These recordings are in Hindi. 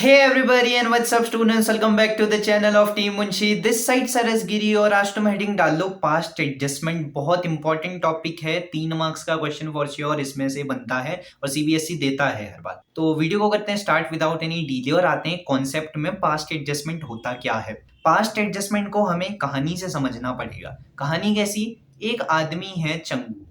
Hey everybody and what's up students, welcome back to the channel of Team Munshi. This side Saras Giri और आज तुम हेडिंग डाल लो पास्ट एडजस्टमेंट. बहुत इंपॉर्टेंट टॉपिक है, 3 मार्क्स का क्वेश्चन फॉर श्योर इसमें से बनता है और सीबीएसई देता है हर बार. तो वीडियो को करते हैं स्टार्ट विदाउट एनी डिले और आते हैं कॉन्सेप्ट में. पास्ट एडजस्टमेंट होता क्या है? पास्ट एडजस्टमेंट को हमें कहानी से समझना पड़ेगा. कहानी कैसी? एक आदमी है चंगू.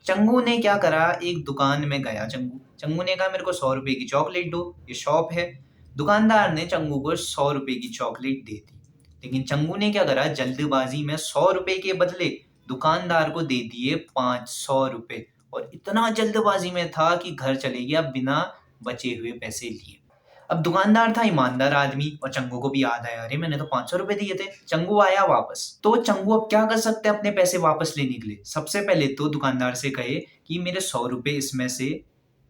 चंगू ने क्या करा, एक दुकान में गया. चंगू ने कहा मेरे को 100 रुपए की चॉकलेट दो, ये शॉप है. दुकानदार ने चंगू को 100 रुपए की चॉकलेट दे दी. लेकिन चंगू ने क्या करा, जल्दबाजी में 100 रुपए के बदले दुकानदार को दे दिए 500 रुपए. और इतना जल्दबाजी में था कि घर चले गया बिना बचे हुए पैसे लिए. अब दुकानदार था ईमानदार आदमी और चंगू को भी याद आया, अरे मैंने तो 500 रुपए दिए थे. चंगू आया वापस. तो चंगू अब क्या कर सकते हैं अपने पैसे वापस लेने के लिए? सबसे पहले तो दुकानदार से कहे कि मेरे 100 रुपए इसमें से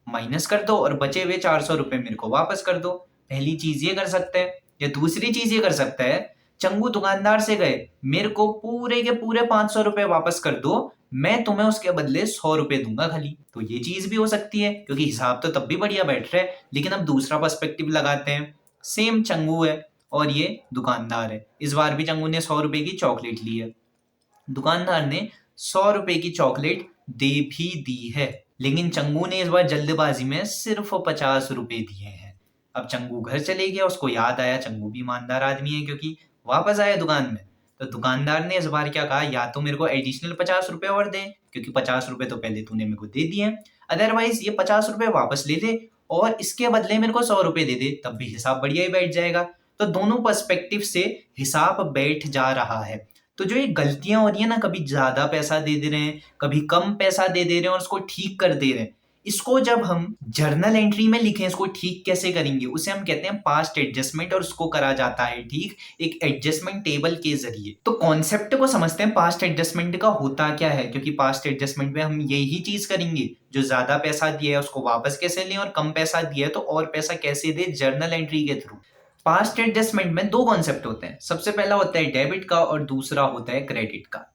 माइनस कर दो और बचे हुए 400 रुपए मेरे को वापस कर दो. पहली चीज ये कर सकते हैं. या दूसरी चीज ये कर सकता है, चंगू दुकानदार से गए मेरे को पूरे के पूरे 500 रुपए वापस कर दो, मैं तुम्हें उसके बदले 100 रुपए दूंगा खाली. तो ये चीज भी हो सकती है क्योंकि हिसाब तो तब भी बढ़िया बैठ रहा है. लेकिन अब दूसरा पर्सपेक्टिव लगाते हैं. सेम चंगू है और ये दुकानदार है. इस बार भी चंगू ने 100 रुपए की चॉकलेट ली है. दुकानदार ने 100 रुपए की चॉकलेट दे भी दी है. लेकिन चंगू ने इस बार जल्दबाजी में सिर्फ 50 रुपए दिए हैं. अब चंगू घर चले गया, उसको याद आया, चंगू भी ईमानदार आदमी है क्योंकि वापस आया दुकान में. तो दुकानदार ने इस बार क्या कहा, या तो मेरे को एडिशनल 50 रुपए और दे क्योंकि 50 रुपए तो पहले तूने मेरे को दे दिए हैं, अदरवाइज ये 50 रुपए वापस ले ले और इसके बदले मेरे को 100 रुपए दे दे, तब भी हिसाब बढ़िया ही बैठ जाएगा. तो दोनों पर्सपेक्टिव से हिसाब बैठ जा रहा है. तो जो ये गलतियां हो रही है ना, कभी ज्यादा पैसा दे दे रहे हैं, कभी कम पैसा दे दे रहे हैं और उसको ठीक कर दे रहे हैं, इसको जब हम जर्नल एंट्री में लिखें, इसको ठीक कैसे करेंगे, उसे हम कहते हैं पास्ट एडजस्टमेंट. और उसको करा जाता है ठीक एक एडजस्टमेंट टेबल के जरिए. तो कॉन्सेप्ट को समझते हैं, पास्ट एडजस्टमेंट का होता क्या है. क्योंकि पास्ट एडजस्टमेंट में हम यही चीज करेंगे, जो ज्यादा पैसा दिया है उसको वापस कैसे लें और कम पैसा दिया है तो और पैसा कैसे दे जर्नल एंट्री के थ्रू. पास्ट एडजस्टमेंट में 2 कॉन्सेप्ट होते हैं. सबसे पहला होता है डेबिट का और दूसरा होता है क्रेडिट का.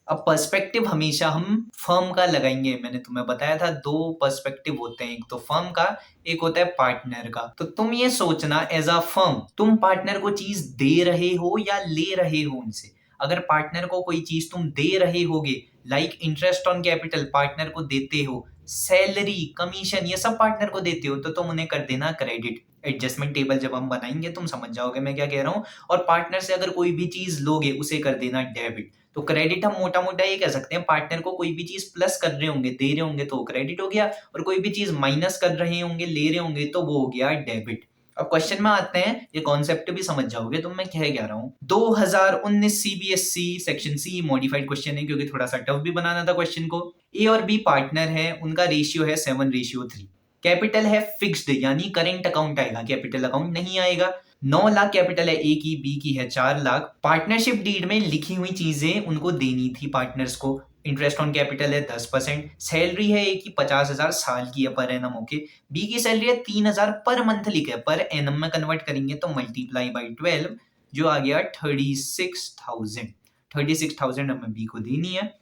अब पर्सपेक्टिव हमेशा हम फर्म का लगाएंगे. मैंने तुम्हें बताया था 2 पर्सपेक्टिव होते हैं, एक तो फर्म का, एक होता है पार्टनर का. तो तुम ये सोचना एज अ फर्म तुम पार्टनर को चीज दे रहे हो या ले रहे हो उनसे. अगर पार्टनर को कोई चीज तुम दे रहे होगे, like interest on capital partner को देते हो, सैलरी कमीशन ये सब पार्टनर को देते हो, तो तुम उन्हें कर देना क्रेडिट. एडजस्टमेंट टेबल जब हम बनाएंगे तुम समझ जाओगे मैं क्या कह रहा हूँ. और पार्टनर से अगर कोई भी चीज लोगे उसे कर देना डेबिट. तो क्रेडिट हम मोटा मोटा ये कह सकते हैं, पार्टनर को कोई भी चीज प्लस कर रहे होंगे, दे रहे होंगे तो क्रेडिट हो गया, और कोई भी चीज माइनस कर रहे होंगे, ले रहे होंगे तो वो हो गया डेबिट. अब क्वेश्चन में आते हैं, ये कॉन्सेप्ट भी समझ जाओगे तुम मैं कह रहा हूँ. 2019 CBSE section C modified question है क्योंकि थोड़ा सा टफ भी बनाना था क्वेश्चन को. ए और बी पार्टनर है, उनका रेशियो है 7:3. कैपिटल है फिक्स्ड यानी करेंट अकाउंट आएगा, कैपिटल अकाउंट नहीं आएगा. 9 लाख कैपिटल है ए की, बी की है 4 लाख. पार्टनरशिप डीड में लिखी हुई चीजें उनको देनी थी पार्टनर्स को. इंटरेस्ट ऑन कैपिटल है 10%. सैलरी है ए की 50,000 साल की है पर एनम ओके. बी की सैलरी है 3,000 पर मंथ लिखे, पर एनम में कन्वर्ट करेंगे तो मल्टीप्लाई बाई 12 जो आ गया 36,000 हमें बी को देनी है.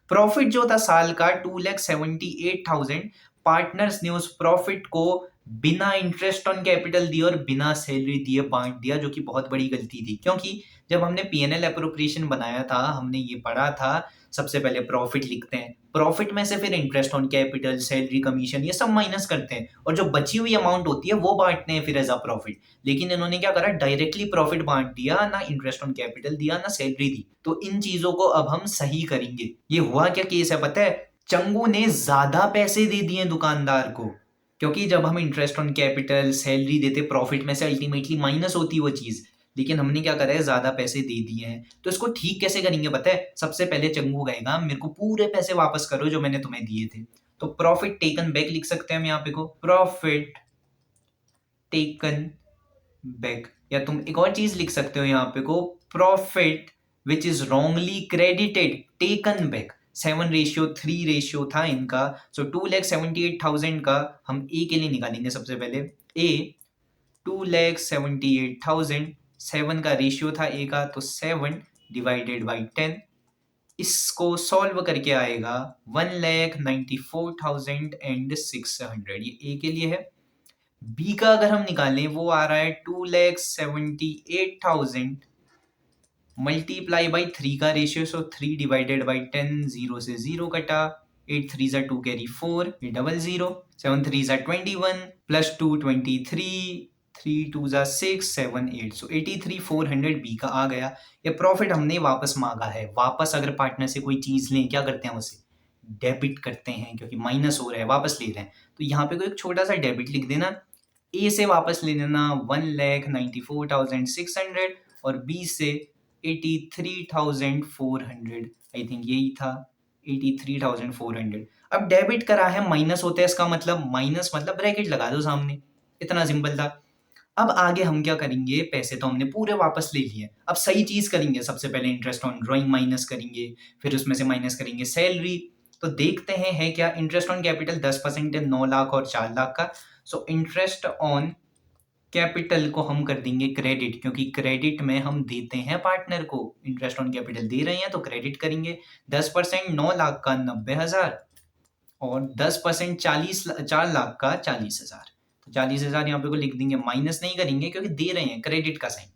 प्रॉफिट जो था साल का 2,78,000. पार्टनर्स ने उस प्रॉफिट को बिना इंटरेस्ट ऑन कैपिटल दिए और बिना सैलरी दिए बांट दिया, जो कि बहुत बड़ी गलती थी. क्योंकि जब हमने पीएनएल एप्रोप्रिएशन बनाया था हमने ये पढ़ा था, सबसे पहले प्रॉफिट लिखते हैं, प्रॉफिट में से फिर interest on capital salary commission ये सब माइनस करते हैं और जो बची हुई अमाउंट होती है वो बांटते हैं फिर एज अ प्रॉफिट. लेकिन इन्होंने क्या करा, डायरेक्टली प्रॉफिट बांट दिया, ना इंटरेस्ट ऑन कैपिटल दिया ना सैलरी दी. तो इन चीजों को अब हम सही करेंगे. ये हुआ क्या केस है पता है, चंगू ने ज्यादा पैसे दे दिए दुकानदार को. क्योंकि जब हम इंटरेस्ट ऑन कैपिटल सैलरी देते प्रॉफिट में से अल्टीमेटली माइनस होती वो चीज, लेकिन हमने क्या करा है ज्यादा पैसे दे दिए हैं. तो इसको ठीक कैसे करेंगे पता है, सबसे पहले चंगू कहेगा मेरे को पूरे पैसे वापस करो जो मैंने तुम्हें दिए थे. तो प्रॉफिट टेकन बैक लिख सकते हैं हम यहाँ पे को, प्रॉफिट टेकन बैक. या तुम एक और चीज लिख सकते हो यहाँ पे को, profit which is wrongly credited taken back. 7:3 ratio था इनका. सो 2,78,000 का हम ए के लिए निकालेंगे. सबसे पहले ए 2,78,000, 7 का रेशियो था ए का, तो 7 डिवाइडेड बाई 10. इसको सॉल्व करके आएगा 1,94,600. ये ए के लिए है. बी का अगर हम निकालें वो आ रहा है 2,78,000 मल्टीप्लाई बाई 3 का रेशियो, सो 3 डिवाइडेड बाई 10, 0 से 0 कटा, 8 3 जा 2 कैरी 4, ये डबल 0, 7 3 जा 21 प्लस 2 23, 3 2 जा 6 7 8, सो 83,400 बी का आ गया। ये प्रॉफिट हमने वापस मांगा है। वापस अगर पार्टनर से कोई चीज लें, क्या करते हैं उसे डेबिट करते हैं, क्योंकि माइनस हो रहा है, वापस ले रहे हैं। तो यहाँ पे कोई एक छोटा सा डेबिट लिख देना। ए से वापस ले लेना 1,94,600 और बी से 83,400, आई थिंक यही था 83,400। अब डेबिट करा है, माइनस होता है, इसका मतलब माइनस मतलब ब्रैकेट लगा दो सामने, इतना सिंपल था। अब आगे हम क्या करेंगे, पैसे तो हमने पूरे वापस ले लिए, अब सही चीज करेंगे। सबसे पहले इंटरेस्ट ऑन ड्राइंग माइनस करेंगे, फिर उसमें से माइनस करेंगे सैलरी। तो देखते हैं है क्या। इंटरेस्ट ऑन कैपिटल 10% है, 9 लाख और 4 लाख का। सो इंटरेस्ट ऑन कैपिटल को हम कर देंगे क्रेडिट, क्योंकि क्रेडिट में हम देते हैं पार्टनर को। इंटरेस्ट ऑन कैपिटल दे रहे हैं तो क्रेडिट करेंगे। 10% 9 लाख का 90,000 और 10% 4 लाख का 40,000। तो 40,000 यहाँ पे को लिख देंगे, माइनस नहीं करेंगे क्योंकि दे रहे हैं, क्रेडिट का साइन।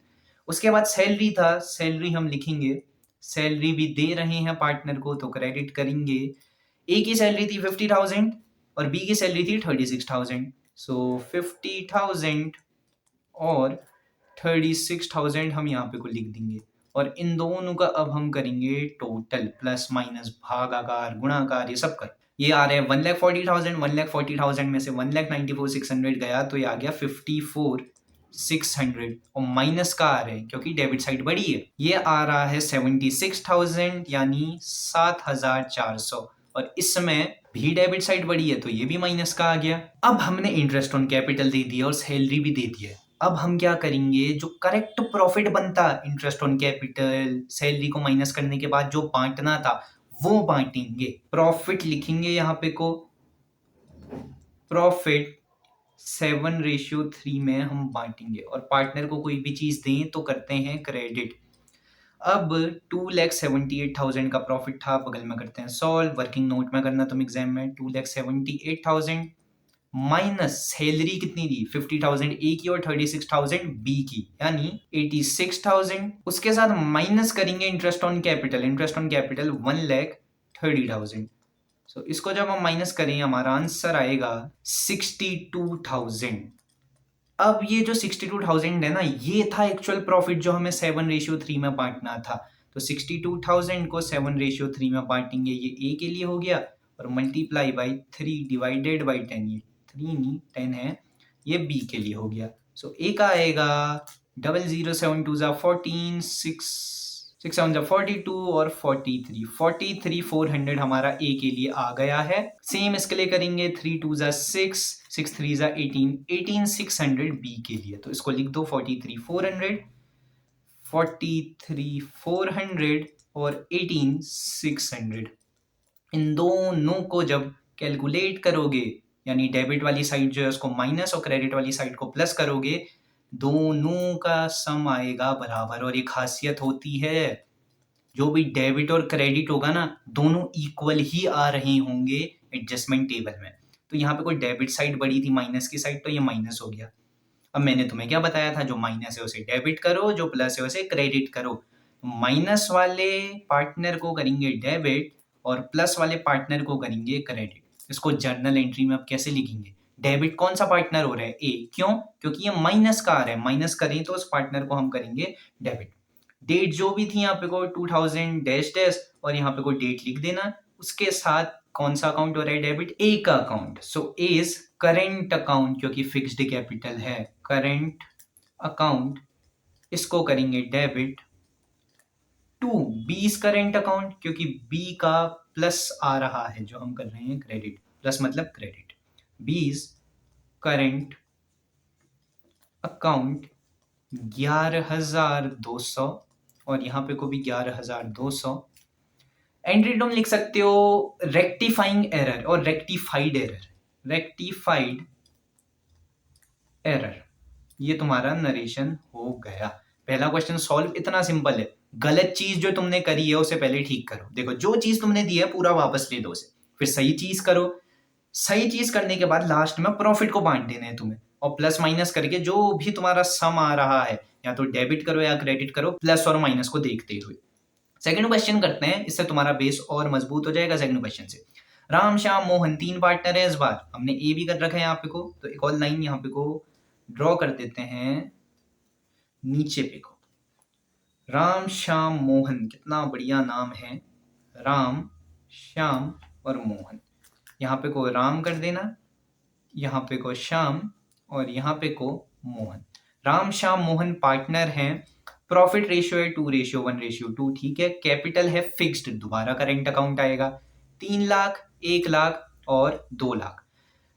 उसके बाद सैलरी था, सैलरी हम लिखेंगे, सैलरी भी दे रहे हैं पार्टनर को तो क्रेडिट करेंगे। ए की सैलरी थी 50,000 और बी की सैलरी थी 36,000, सो 50,000 और 36,000 हम यहाँ पे को लिख देंगे। और इन दोनों का अब हम करेंगे टोटल, प्लस माइनस भागाकार गुणाकार ये सब कर। ये आ रहे हैं 1,40,000, 1,40,000 में से 1,94,600 गया तो ये आ गया 54,600 और माइनस का आ रहे हैं क्योंकि डेबिट साइड बड़ी है। ये आ रहा है 76,000 यानी 7,400 और इसमें भी डेबिट साइड बड़ी है तो ये भी माइनस का आ गया। अब हमने इंटरेस्ट ऑन कैपिटल दे दिया और सैलरी भी दे दिया। अब हम क्या करेंगे, जो करेक्ट प्रॉफिट बनता इंटरेस्ट ऑन कैपिटल सैलरी को माइनस करने के बाद जो बांटना था वो बांटेंगे। प्रॉफिट लिखेंगे यहाँ पे को, प्रॉफिट 7:3 में हम बांटेंगे और पार्टनर को कोई भी चीज दें तो करते हैं क्रेडिट। अब 2,78,000 का प्रॉफिट था, बगल में करते हैं सॉल्व, वर्किंग नोट में करना तुम एग्जाम में। 2,78,000 माइनस सैलरी कितनी दी 50,000 ए की और 36,000 बी की यानी 86,000। उसके साथ माइनस करेंगे interest on capital, interest on capital 1,30,000। सो इसको जब हम माइनस करें हमारा आंसर आएगा 62,000। अब ये जो 62,000 है ना, ये था एक्चुअल प्रॉफिट जो हमें 7:3 में बांटना था। तो 62,000 को 7:3 में बांटेंगे, ये ए के लिए हो गया और मल्टीप्लाई बाई 3 डिवाइडेड बाई 10, ये 3 नहीं 10 है, ये बी के लिए हो गया। सो ए का आएगा 0072 जा 14, 6 7 जा 42 और 43,400 हमारा ए के लिए आ गया है। सेम इसके लिए करेंगे 3 2 जा 6 6 3 जा 18, 18,600 बी के लिए। तो इसको लिख दो 43,400 और 18,600। इन दोनों को जब कैलकुलेट करोगे यानी डेबिट वाली साइड जो है उसको माइनस और क्रेडिट वाली साइड को प्लस करोगे, दोनों का सम आएगा बराबर। और ये खासियत होती है, जो भी डेबिट और क्रेडिट होगा ना दोनों इक्वल ही आ रहे होंगे एडजस्टमेंट टेबल में। तो यहाँ पे कोई डेबिट साइड बड़ी थी माइनस की साइड, तो ये माइनस हो गया। अब मैंने तुम्हें क्या बताया था, जो माइनस है उसे डेबिट करो, जो प्लस है उसे क्रेडिट करो। माइनस वाले पार्टनर को करेंगे डेबिट और प्लस वाले पार्टनर को करेंगे क्रेडिट। इसको जर्नल एंट्री में अब कैसे लिखेंगे, डेबिट कौन सा पार्टनर हो रहा है ए, क्यों, क्योंकि ये माइनस का आ रहा है, माइनस करें तो उस पार्टनर को हम करेंगे डेबिट। डेट जो भी थी यहाँ पे को 2000 डैश डैश और यहाँ पे को डेट लिख देना, उसके साथ कौन सा अकाउंट हो रहा है डेबिट, ए का account. So A is current account क्योंकि फिक्स्ड कैपिटल है, करेंट अकाउंट, इसको करेंगे debit. Two B is current account क्योंकि बी का प्लस आ रहा है जो हम कर रहे हैं क्रेडिट, प्लस मतलब credit. B is current account 11,200 और यहाँ पे को भी 11,200। एंट्री तुम लिख सकते हो रेक्टिफाइंग एरर और रेक्टिफाइड एरर। रेक्टिफाइड एरर, ये तुम्हारा नरेशन हो गया। पहला क्वेश्चन सॉल्व, इतना सिंपल है। गलत चीज जो तुमने करी है उसे पहले ठीक करो। देखो जो चीज तुमने दी है पूरा वापस ले दो उसे, फिर सही चीज करो। सही चीज करने के बाद लास्ट में प्रॉफिट को बांट देना है तुम्हें। और प्लस माइनस करके जो भी तुम्हारा सम आ रहा है या तो डेबिट करो या क्रेडिट करो, प्लस और माइनस को देखते हुए। सेकंड क्वेश्चन करते हैं, इससे तुम्हारा बेस और मजबूत हो जाएगा। सेकंड क्वेश्चन से, राम श्याम मोहन 3 पार्टनर है। इस बार हमने ए भी कर रखा है यहाँ पे को, तो एक और लाइन यहाँ पे को ड्रॉ कर देते हैं नीचे पे को। राम श्याम मोहन, कितना बढ़िया नाम है, राम श्याम और मोहन। यहाँ पे को राम कर देना, यहाँ पे को श्याम और यहाँ पे को मोहन। राम श्याम मोहन पार्टनर हैं। प्रॉफिट रेशियो है 2:1:2, ठीक है। कैपिटल है फिक्स्ड, दोबारा करेंट अकाउंट आएगा। 3 लाख, 1 लाख और 2 लाख।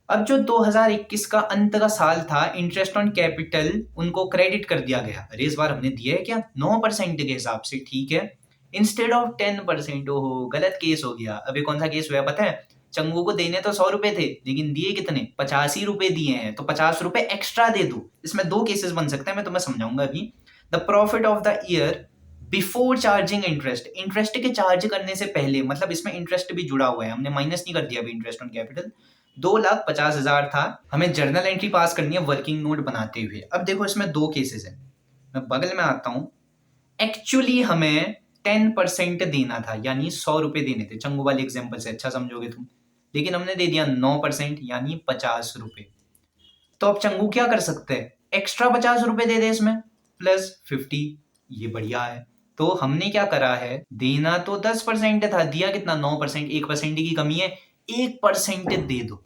अब जो 2021 का अंत का साल था, इंटरेस्ट ऑन कैपिटल उनको क्रेडिट कर दिया गया। अरे इस बार हमने दिया है क्या 9% के हिसाब से, ठीक है, इंस्टेड ऑफ 10%। ओहो, गलत केस हो गया। अभी कौन सा केस हुआ पता है? चंगू को देने तो 100 रुपए थे, लेकिन दिए कितने? 85 रुपए दिए हैं, तो 50 रुपए एक्स्ट्रा दे दो। इसमें 2 केसेस बन सकते हैं, मैं तुम्हें समझाऊंगा अभी। The profit of the year before charging interest, interest के चार्ज करने से पहले, मतलब इसमें इंटरेस्ट भी जुड़ा हुआ है, हमने माइनस नहीं कर दिया अभी इंटरेस्ट ऑन कैपिटल। 2,50,000 था। हमें जर्नल एंट्री पास करनी है वर्किंग नोट बनाते हुए। अब देखो इसमें 2 केसेस है, मैं बगल में आता हूं। एक्चुअली हमें 10% देना था, यानी 100 रुपए देने थे। चंगू वाले एग्जाम्पल से अच्छा समझोगे तुम, लेकिन हमने दे दिया 9%, यानी 50 रुपए। तो अब चंगू क्या कर सकते हैं? एक्स्ट्रा 50 रुपए दे दे इसमें, प्लस 50। ये बढ़िया है। तो हमने क्या करा है, देना तो 10% था, दिया कितना? 9%। 1% की कमी है, 1% दे दो,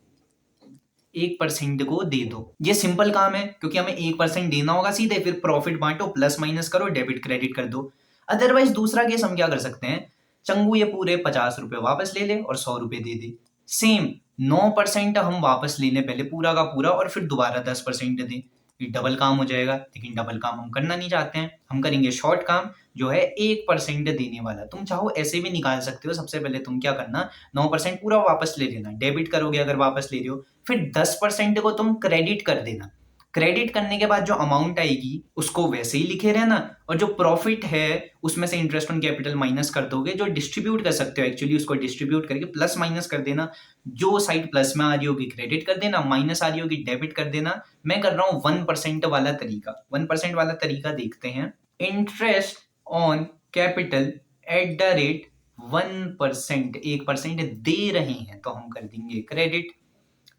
1% को दे दो। ये सिंपल काम है, क्योंकि हमें 1% देना होगा सीधे, फिर प्रॉफिट बांटो, प्लस माइनस करो, डेबिट क्रेडिट कर दो। अदरवाइज दूसरा केस हम क्या कर सकते हैं, चंगू ये पूरे 50 रुपए वापस ले ले और 100 रुपए दे दे। सेम 9% हम वापस ले लें पहले पूरा का पूरा, और फिर दोबारा 10% दें। ये डबल काम हो जाएगा, लेकिन डबल काम हम करना नहीं चाहते हैं। हम करेंगे शॉर्ट काम, जो है 1% देने वाला। तुम चाहो ऐसे भी निकाल सकते हो। सबसे पहले तुम क्या करना, 9% पूरा वापस ले लेना, डेबिट करोगे अगर वापस ले रहे हो, फिर 10% को तुम क्रेडिट कर देना। क्रेडिट करने के बाद जो अमाउंट आएगी उसको वैसे ही लिखे रहना, और जो प्रॉफिट है उसमें से इंटरेस्ट ऑन कैपिटल माइनस कर दोगे। जो डिस्ट्रीब्यूट कर सकते हो एक्चुअली, उसको डिस्ट्रीब्यूट करके प्लस माइनस कर देना। जो साइड प्लस में आ रही होगी क्रेडिट कर देना, माइनस आ रही होगी डेबिट कर देना। मैं कर रहा हूँ 1% वाला तरीका। 1% वाला तरीका देखते हैं। Interest on capital at the rate 1%, 1% दे रहे हैं, तो हम कर देंगे क्रेडिट।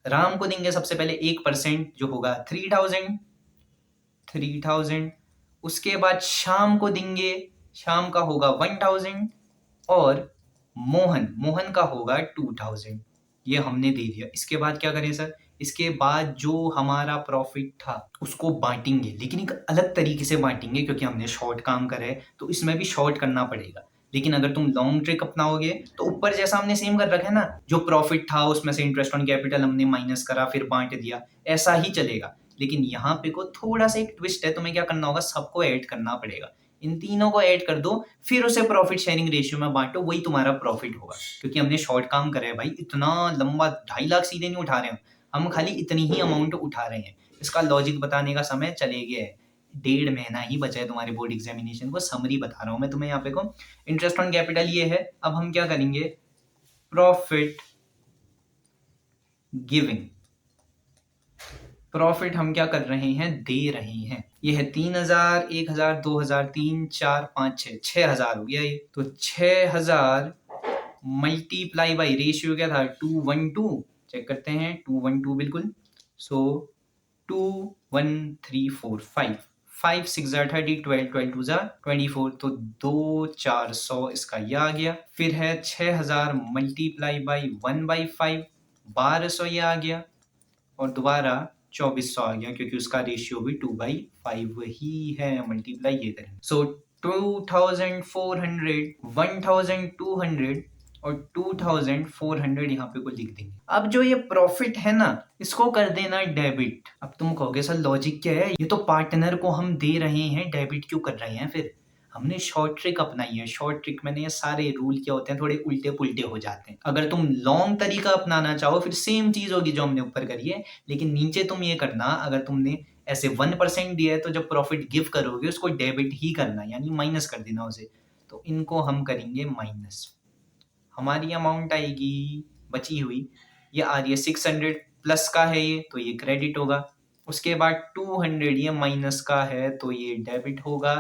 राम को देंगे सबसे पहले 1%, जो होगा 3000। उसके बाद शाम को देंगे, शाम का होगा 1000, और मोहन का होगा 2000। ये हमने दे दिया। इसके बाद क्या करें सर? इसके बाद जो हमारा प्रॉफिट था उसको बांटेंगे, लेकिन एक अलग तरीके से बांटेंगे, क्योंकि हमने शॉर्ट काम करा है तो इसमें भी शॉर्ट करना पड़ेगा। लेकिन अगर तुम लॉन्ग ट्रिक अपनाओगे तो ऊपर जैसा हमने सेम कर रखा है ना, जो प्रॉफिट था उसमें से इंटरेस्ट ऑन कैपिटल हमने माइनस करा, फिर बांट दिया, ऐसा ही चलेगा। लेकिन यहाँ पे को थोड़ा सा एक ट्विस्ट है, तुम्हें क्या करना होगा, सबको ऐड करना पड़ेगा। इन तीनों को ऐड कर दो, फिर उसे प्रॉफिट शेयरिंग रेशियो में बांटो, वही तुम्हारा प्रॉफिट होगा। क्योंकि हमने शॉर्ट काम करा है भाई, इतना लंबा 2.5 लाख सीधे नहीं उठा रहे हैं हम खाली इतनी ही अमाउंट उठा रहे हैं। इसका लॉजिक बताने का समय चले गया है, 1.5 महीना ही बचा है तुम्हारे बोर्ड एग्जामिनेशन को। समरी बता रहा हूँ मैं तुम्हें यहाँ पे को। इंटरेस्ट ऑन कैपिटल ये है। अब हम क्या करेंगे, प्रॉफिट गिविंग। प्रॉफिट हम क्या कर रहे हैं, दे रहे हैं। ये है 3000, 1000, 2000, 3, 4, 5, 6, 6000 हो गया ये। तो 6000 मल्टीप्लाई बाई रेशियो क्या था, 2:1:2। चेक करते हैं, 2:1:2 बिल्कुल। सो 2, 1, 3, 4, 5, 5 6 30, 12, 12 2 24, तो 2,400 इसका ये आ गया। फिर है 6000 मल्टीप्लाई बाई 1/5, 1200 ये आ गया, और दोबारा 2400 आ गया, क्योंकि उसका रेशियो भी 2/5 ही है। मल्टीप्लाई ये करें, सो 2400, 1200 और 2400 यहाँ पे को लिख देंगे। अब जो ये प्रॉफिट है ना, इसको कर देना डेबिट। अब तुम कहोगे सर लॉजिक क्या है, ये तो पार्टनर को हम दे रहे हैं, डेबिट क्यों कर रहे हैं? फिर हमने शॉर्ट ट्रिक अपनाई है। शॉर्ट ट्रिक में ये सारे रूल क्या होते हैं, थोड़े उल्टे पुल्टे हो जाते हैं। अगर तुम लॉन्ग तरीका अपनाना चाहो फिर सेम चीज होगी जो हमने ऊपर करी है, लेकिन नीचे तुम ये करना, अगर तुमने ऐसे 1% दिया है तो जब प्रॉफिट गिव करोगे उसको डेबिट ही करना, यानी माइनस कर देना उसे। तो इनको हम करेंगे माइनस। हमारी अमाउंट आएगी बची हुई, ये आ रही है 600, प्लस का है ये, तो ये क्रेडिट होगा। उसके बाद 200 ये माइनस का है तो ये डेबिट होगा,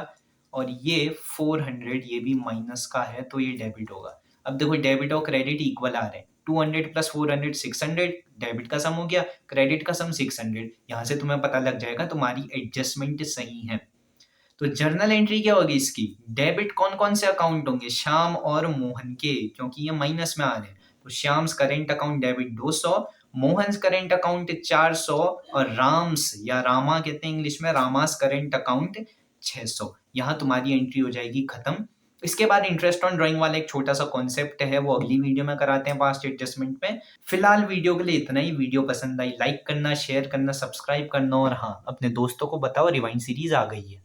और ये 400 ये भी माइनस का है तो ये डेबिट होगा। अब देखो डेबिट और क्रेडिट इक्वल आ रहे हैं, 200 प्लस 400 600, डेबिट का सम हो गया, क्रेडिट का सम 600। यहाँ से तुम्हें पता लग जाएगा तुम्हारी एडजस्टमेंट सही है। तो जर्नल एंट्री क्या होगी इसकी, डेबिट कौन कौन से अकाउंट होंगे, श्याम और मोहन के, क्योंकि ये माइनस में आ रहे हैं। तो Shyam's current account debit 200, Mohan's current account 400, और राम्स या रामा कहते हैं इंग्लिश में, रामास करेंट अकाउंट 600। यहाँ तुम्हारी एंट्री हो जाएगी खत्म। इसके बाद इंटरेस्ट ऑन ड्राइंग वाला एक छोटा सा कॉन्सेप्ट है, वो अगली वीडियो में कराते हैं पास्ट एडजस्टमेंट में। फिलहाल वीडियो के लिए इतना ही। वीडियो पसंद आई लाइक करना, शेयर करना, सब्सक्राइब करना, और हाँ अपने दोस्तों को बताओ रिवाइंड सीरीज आ गई है।